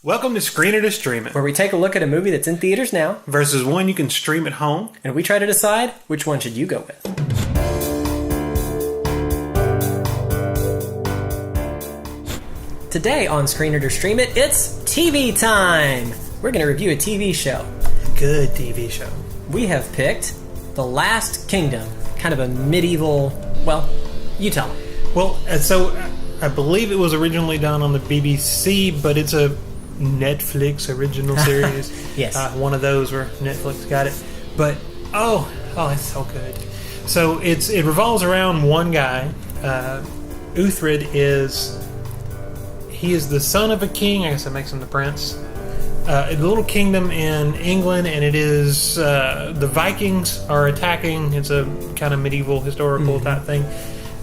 Welcome to Screener to Stream It, where we take a look at a movie that's in theaters now versus one you can stream at home, and we try to decide which one should you go with. Today on Screener to Stream It, it's TV time! We're going to review a TV show. Good TV show. We have picked The Last Kingdom, kind of a medieval, well, you tell me. Well, so I believe it was originally done on the BBC, but it's a Netflix original series. Yes. One of those where Netflix got it. But, oh, it's so good. So it revolves around one guy. Uhtred is the son of a king. I guess that makes him the prince. A little kingdom in England, and it is the Vikings are attacking. It's a kind of medieval historical type thing.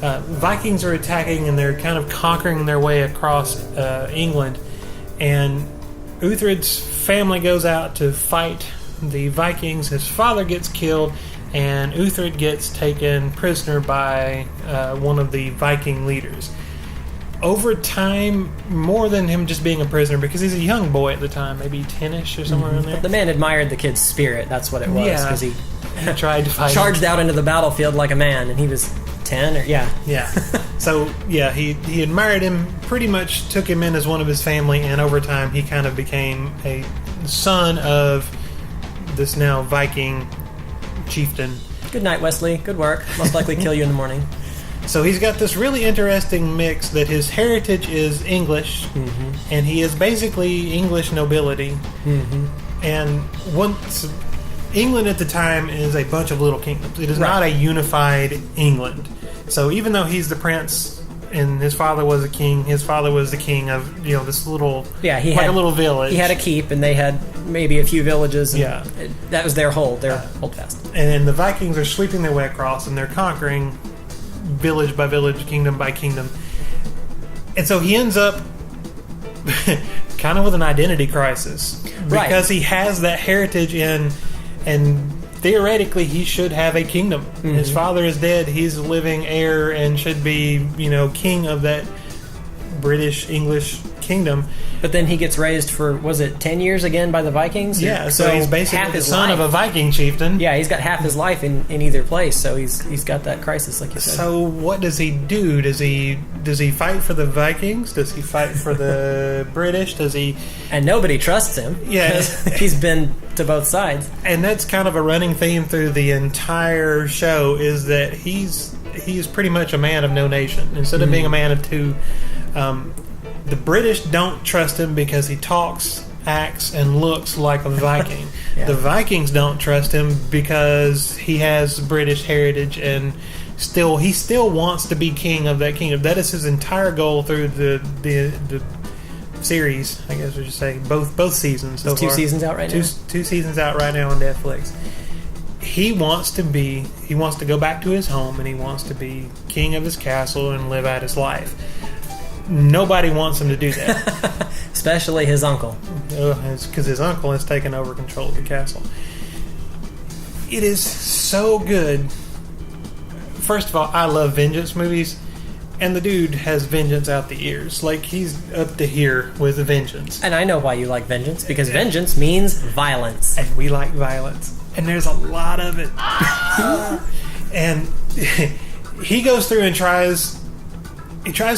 Vikings are attacking, and they're kind of conquering their way across England. And Uhtred's family goes out to fight the Vikings. His father gets killed, and Uhtred gets taken prisoner by one of the Viking leaders. Over time, more than him just being a prisoner, because he's a young boy at the time, maybe 10-ish or somewhere in there. The man admired the kid's spirit, that's what it was. Yeah, because he tried to fight charged out into the battlefield like a man, and he was 10 or yeah. So he admired him, pretty much took him in as one of his family, and over time he kind of became a son of this now Viking chieftain. Good night, Wesley. Good work. Most likely kill you in the morning. So he's got this really interesting mix that his heritage is English, and he is basically English nobility. And once England at the time is a bunch of little kingdoms. It is not a unified England. So even though he's the prince and his father was a king, his father was the king of this little a little village. He had a keep, and they had maybe a few villages. And that was their holdfast. And the Vikings are sweeping their way across, and they're conquering village by village, kingdom by kingdom. And so he ends up kind of with an identity crisis because he has that heritage and theoretically he should have a kingdom. His father is dead. He's a living heir and should be, king of that British English kingdom. But then he gets raised for, was it 10 years again by the Vikings? Yeah, so he's basically the son of a Viking chieftain. Yeah, he's got half his life in either place, so he's got that crisis, like you said. So what does he do? Does he fight for the Vikings? Does he fight for the British? Does he? And nobody trusts him. Yeah, he's been to both sides, and that's kind of a running theme through the entire show. Is that he's pretty much a man of no nation instead of being a man of two. The British don't trust him because he talks, acts, and looks like a Viking. The Vikings don't trust him because he has British heritage, and he still wants to be king of that kingdom. That is his entire goal through the series, I guess we should say. Both seasons so far. 2 seasons out right now? Two seasons out right now on Netflix. He wants to go back to his home, and he wants to be king of his castle and live out his life. Nobody wants him to do that. Especially his uncle. It's because his uncle has taken over control of the castle. It is so good. First of all, I love vengeance movies, and the dude has vengeance out the ears. Like, he's up to here with vengeance. And I know why you like vengeance, because vengeance means violence. And we like violence. And there's a lot of it. And he goes through and tries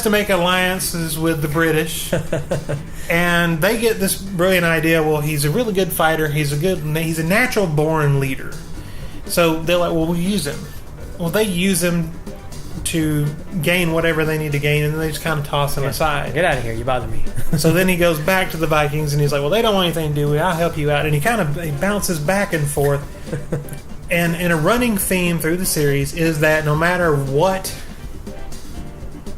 to make alliances with the British, and they get this brilliant idea. Well, he's a really good fighter. He's a natural born leader. So they're like, well, we'll use him. Well, they use him to gain whatever they need to gain, and then they just kind of toss him aside. Get out of here, you bother me. So then he goes back to the Vikings, and he's like, well, they don't want anything to do with it. I'll help you out. And he bounces back and forth. And a running theme through the series is that no matter what,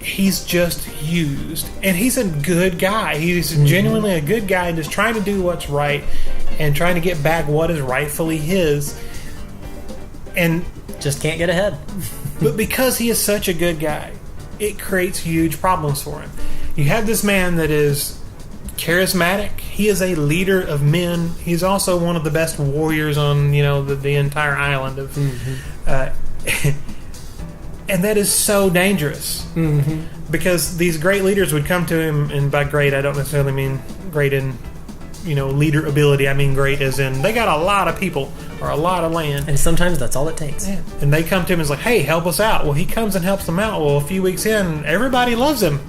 he's just used. And he's a good guy. He's genuinely a good guy and just trying to do what's right and trying to get back what is rightfully his. And just can't get ahead. But because he is such a good guy, it creates huge problems for him. You have this man that is charismatic. He is a leader of men. He's also one of the best warriors on the entire island of and that is so dangerous because these great leaders would come to him, and by great I don't necessarily mean great in leader ability. I mean great as in they got a lot of people or a lot of land. And sometimes that's all it takes. Yeah. And they come to him and is like, hey, help us out. Well, he comes and helps them out. Well, a few weeks in, everybody loves him.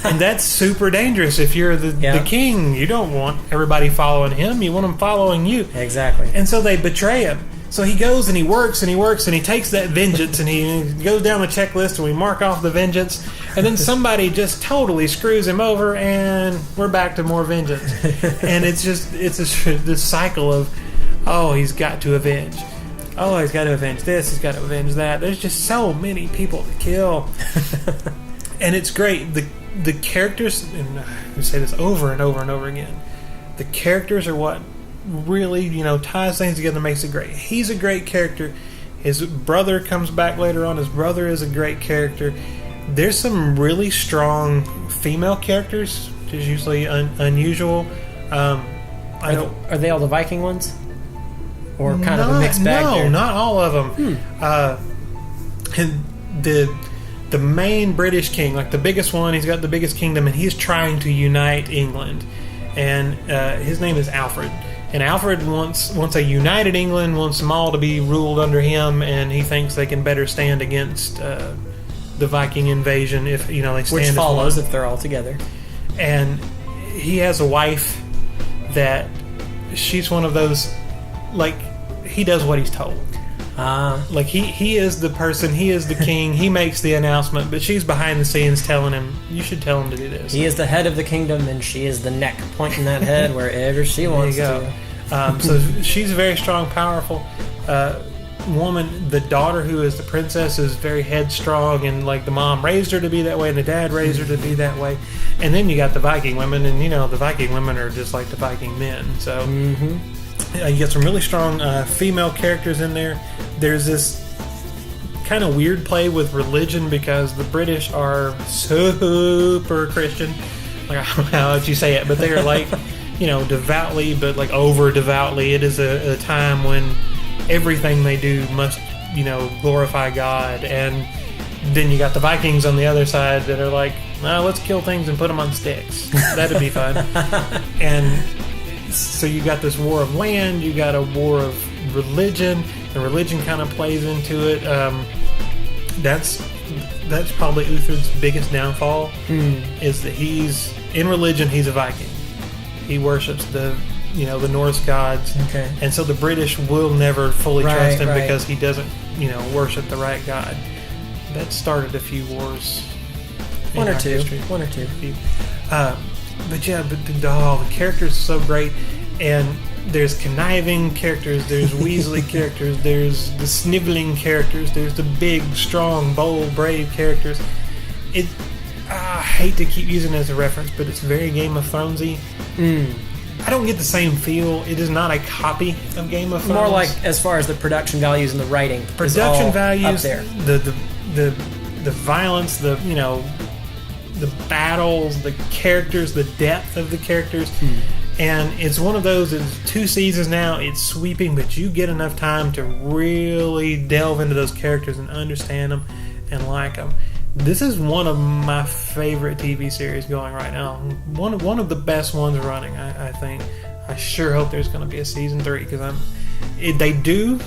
And that's super dangerous. If you're the king, you don't want everybody following him. You want them following you. Exactly. And so they betray him. So he goes and he works and he works and he takes that vengeance and he goes down the checklist and we mark off the vengeance. And then somebody just totally screws him over and we're back to more vengeance. And it's this cycle of, oh, he's got to avenge. Oh, he's got to avenge this. He's got to avenge that. There's just so many people to kill. And it's great. The characters, and I say this over and over and over again, the characters are what really, ties things together and makes it great. He's a great character. His brother comes back later on. His brother is a great character. There's some really strong female characters, which is usually unusual. Are they all the Viking ones? Or kind of a mixed bag there? No, not all of them. And the main British king, like the biggest one, he's got the biggest kingdom, and he's trying to unite England. And his name is Alfred. And Alfred wants a united England, wants them all to be ruled under him, and he thinks they can better stand against the Viking invasion if they stand. Which follows if they're all together. And he has a wife that she's one of those, like, he does what he's told. Like he is the person, he is the king, he makes the announcement, but she's behind the scenes telling him, you should tell him to do this. He is the head of the kingdom and she is the neck pointing that head wherever she wants to. So she's a very strong, powerful woman. The daughter, who is the princess, is very headstrong, and like the mom raised her to be that way and the dad raised her to be that way. And then you got the Viking women, and the Viking women are just like the Viking men. So you get some really strong female characters in there. There's this kind of weird play with religion because the British are super Christian. Like, I don't know how else you say it, but they're like, devoutly, but like over devoutly. It is a time when everything they do must, glorify God. And then you got the Vikings on the other side that are like, let's kill things and put them on sticks. That'd be fun. And so you got this war of land, you got a war of religion, and religion kind of plays into it. That's probably Uhtred's biggest downfall, is that he's in religion, he's a Viking. He worships the Norse gods, and so the British will never fully trust him because he doesn't worship the right god. That started a few wars. One or two. But yeah, the characters are so great, and there's conniving characters, there's Weasley characters, there's the sniveling characters, there's the big, strong, bold, brave characters. I hate to keep using it as a reference, but it's very Game of Thronesy. I don't get the same feel. It is not a copy of Game of Thrones. More like as far as the production values and the writing. Production values, up there. The violence, the battles, the characters, the depth of the characters. And it's one of those, it's 2 seasons now, it's sweeping, but you get enough time to really delve into those characters and understand them and like them. This is one of my favorite TV series going right now. One of the best ones running, I think. I sure hope there's going to be a season 3 because they do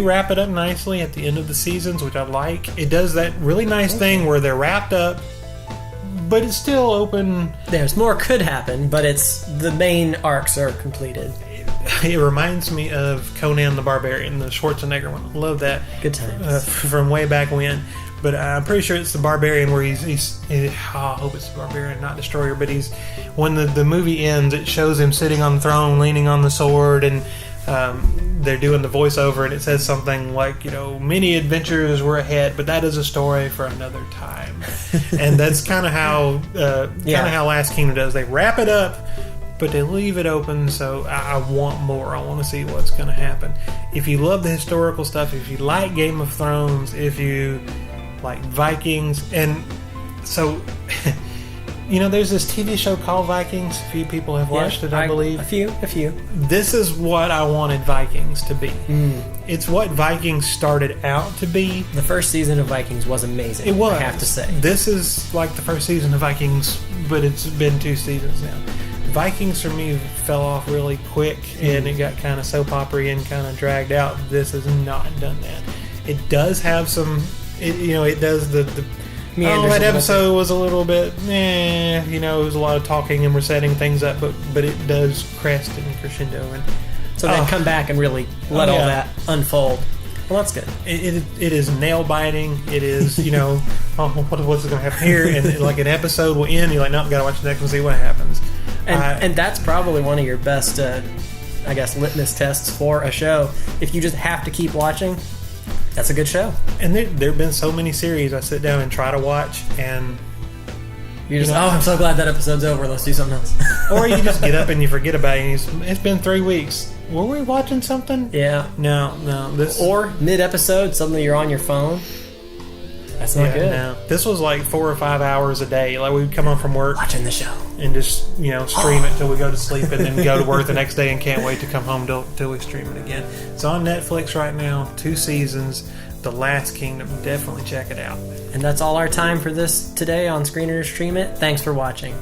wrap it up nicely at the end of the seasons, which I like. It does that really nice thing where they're wrapped up, but it's still open. There's more could happen, but the main arcs are completed. It reminds me of Conan the Barbarian, the Schwarzenegger one. I love that. Good times. From way back when. But I'm pretty sure it's the Barbarian where he's I hope it's the Barbarian, not Destroyer, but when the movie ends, it shows him sitting on the throne, leaning on the sword, and they're doing the voiceover, and it says something like, many adventures were ahead, but that is a story for another time. And that's kind of how how Last Kingdom does. They wrap it up, but they leave it open, so I want more. I want to see what's going to happen. If you love the historical stuff, if you like Game of Thrones, if you like Vikings, and so there's this TV show called Vikings. A few people have watched it, I believe. A few. This is what I wanted Vikings to be. It's what Vikings started out to be. The first season of Vikings was amazing. It was. I have to say. This is like the first season of Vikings, but it's been 2 seasons now. Vikings for me fell off really quick, and it got kind of soap opera and kind of dragged out. This has not done that. It does have some, it does the that episode was a little bit, it was a lot of talking and we're setting things up, but it does crest and crescendo. And so they come back and really let all that unfold. Well, that's good. It is nail biting. It is, what's going to happen here? And like an episode will end, you're like, nope, got to watch the next one, see what happens. And that's probably one of your best, litmus tests for a show. If you just have to keep watching, that's a good show. And there have been so many series I sit down and try to watch, and you're just, I'm so glad that episode's over. Let's do something else. Or you just get up and you forget about it. And it's been 3 weeks. Were we watching something? Yeah. No. Or mid-episode, suddenly you're on your phone. That's not good. No. This was like 4 or 5 hours a day. Like we'd come home from work, watching the show, and just stream it till we go to sleep, and then go to work the next day and can't wait to come home till we stream it again. It's on Netflix right now, 2 seasons. The Last Kingdom. Definitely check it out. And that's all our time for this today on Screeners Stream It. Thanks for watching.